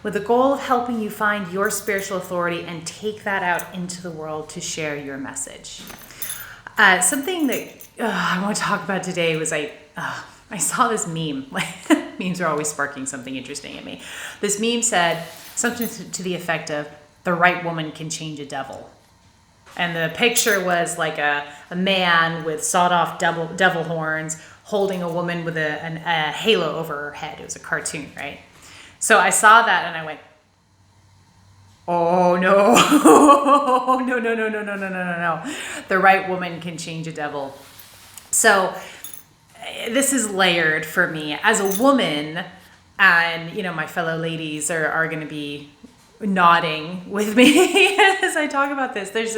with the goal of helping you find your spiritual authority and take that out into the world to share your message. Something that I want to talk about today was I saw this meme. Memes are always sparking something interesting in me. This meme said something to the effect of, "The right woman can change a devil." And the picture was like a man with sawed-off devil horns holding a woman with a halo over her head. It was a cartoon, right? So I saw that and I went, oh no, no. The right woman can change a devil. So this is layered for me as a woman, and my fellow ladies are going to be nodding with me as I talk about this. There's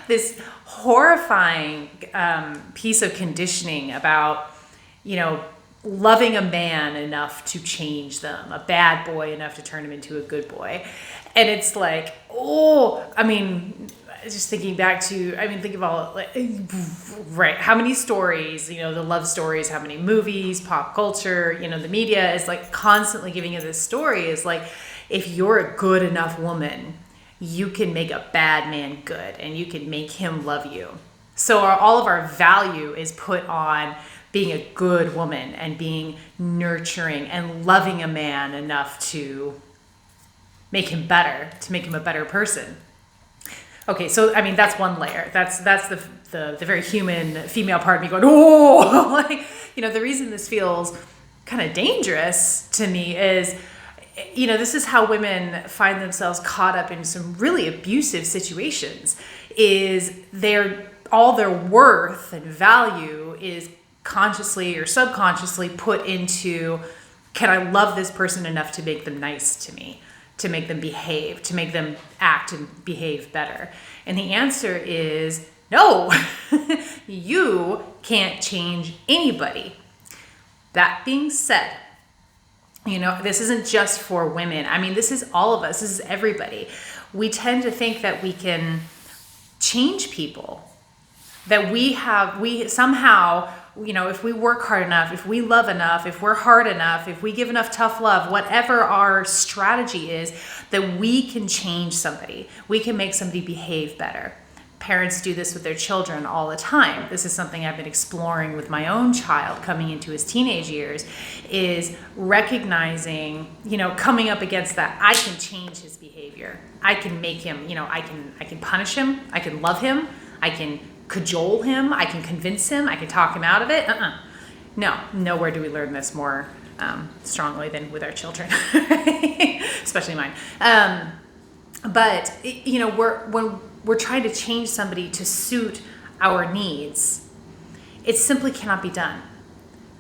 this horrifying piece of conditioning about loving a man enough to change them, a bad boy enough to turn him into a good boy. And it's like, just thinking back to, think of all, right, how many stories, the love stories, how many movies, pop culture, the media is like constantly giving you this story is like, if you're a good enough woman, you can make a bad man good and you can make him love you. So all of our value is put on being a good woman and being nurturing and loving a man enough to make him better, to make him a better person. Okay, so that's one layer. That's the very human female part of me going, oh, the reason this feels kind of dangerous to me is, this is how women find themselves caught up in some really abusive situations. Is all their worth and value is consciously or subconsciously put into, can I love this person enough to make them nice to me, to make them behave, to make them act and behave better? And the answer is no. You can't change anybody. That being said, this isn't just for women. This is all of us. This is everybody. We tend to think that we can change people, that we somehow, if we work hard enough, if we love enough, if we're hard enough, if we give enough tough love, whatever our strategy is, that we can change somebody. We can make somebody behave better. Parents do this with their children all the time. This is something I've been exploring with my own child coming into his teenage years, is recognizing, coming up against that. I can change his behavior. I can make him, I can punish him. I can love him. I can cajole him. I can convince him. I can talk him out of it. No, nowhere do we learn this more strongly than with our children, especially mine. But when we're trying to change somebody to suit our needs, it simply cannot be done.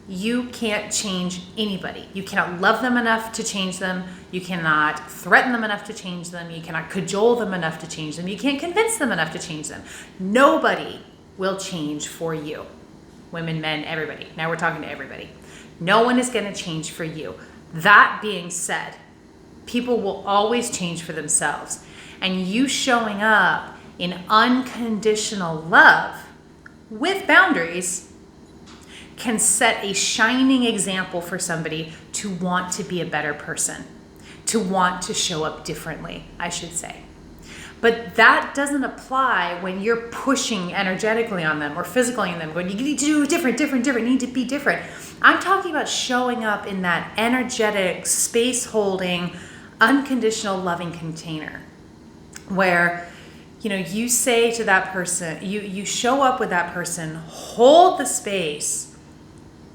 You can't change anybody. You cannot love them enough to change them. You cannot threaten them enough to change them. You cannot cajole them enough to change them. You can't convince them enough to change them. Nobody will change for you. Women, men, everybody. Now we're talking to everybody. No one is going to change for you. That being said, people will always change for themselves. And you showing up in unconditional love with boundaries can set a shining example for somebody to want to be a better person, to want to show up differently, I should say. But that doesn't apply when you're pushing energetically on them or physically on them, going, you need to do different, need to be different. I'm talking about showing up in that energetic, space-holding, unconditional loving container where you say to that person, you show up with that person, hold the space.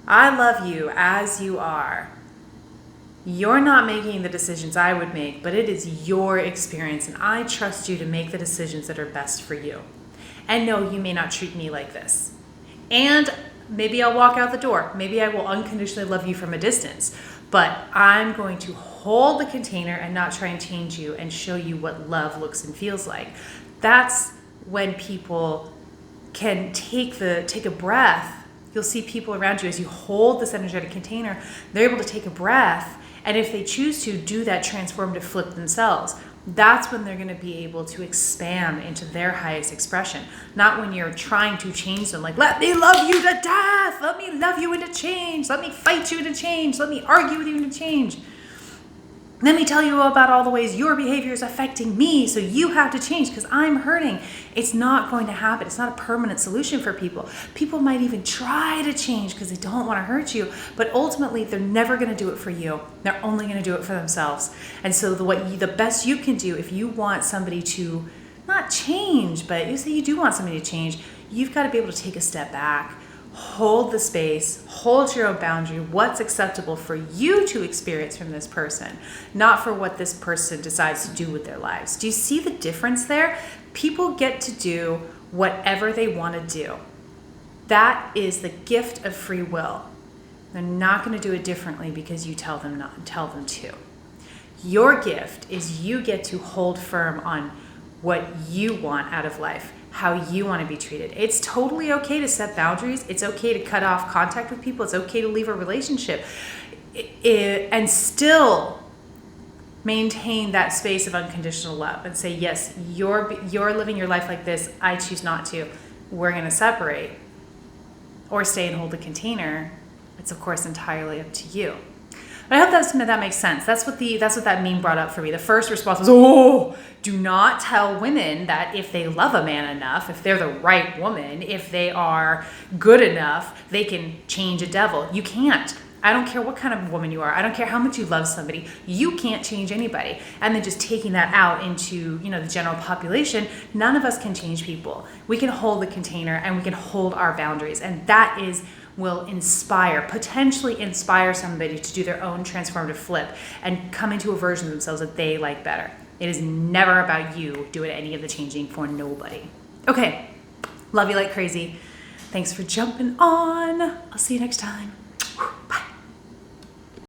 I love you as you are. You're not making the decisions I would make, but it is your experience, and I trust you to make the decisions that are best for you. And no, you may not treat me like this. And maybe I'll walk out the door. Maybe I will unconditionally love you from a distance. But I'm going to hold the container and not try and change you and show you what love looks and feels like. That's when people can take a breath. You'll see people around you as you hold this energetic container, they're able to take a breath, and if they choose to, do that transformative flip themselves. That's when they're going to be able to expand into their highest expression. Not when you're trying to change them, like, let me love you to death, let me love you into change, let me fight you into change, let me argue with you into change. Let me tell you about all the ways your behavior is affecting me, so you have to change because I'm hurting. It's not going to happen. It's not a permanent solution for people. People might even try to change because they don't want to hurt you, but ultimately they're never going to do it for you. They're only going to do it for themselves. And so the best you can do if you want somebody to not change, but you say you do want somebody to change, you've got to be able to take a step back, hold the space, hold your own boundary, what's acceptable for you to experience from this person, not for what this person decides to do with their lives. Do you see the difference there? People get to do whatever they want to do. That is the gift of free will. They're not going to do it differently because you tell them to. Your gift is you get to hold firm on what you want out of life, how you want to be treated. It's totally okay to set boundaries. It's okay to cut off contact with people. It's okay to leave a relationship and still maintain that space of unconditional love and say, yes, you're living your life like this. I choose not to. We're going to separate or stay and hold the container. It's of course entirely up to you. But I hope that makes sense. That's what that meme brought up for me. The first response was, oh, do not tell women that if they love a man enough, if they're the right woman, if they are good enough, they can change a devil. You can't. I don't care what kind of woman you are. I don't care how much you love somebody. You can't change anybody. And then just taking that out into, the general population, none of us can change people. We can hold the container and we can hold our boundaries. And that will potentially inspire somebody to do their own transformative flip and come into a version of themselves that they like better. It is never about you doing any of the changing for nobody. Okay, love you like crazy. Thanks for jumping on. I'll see you next time.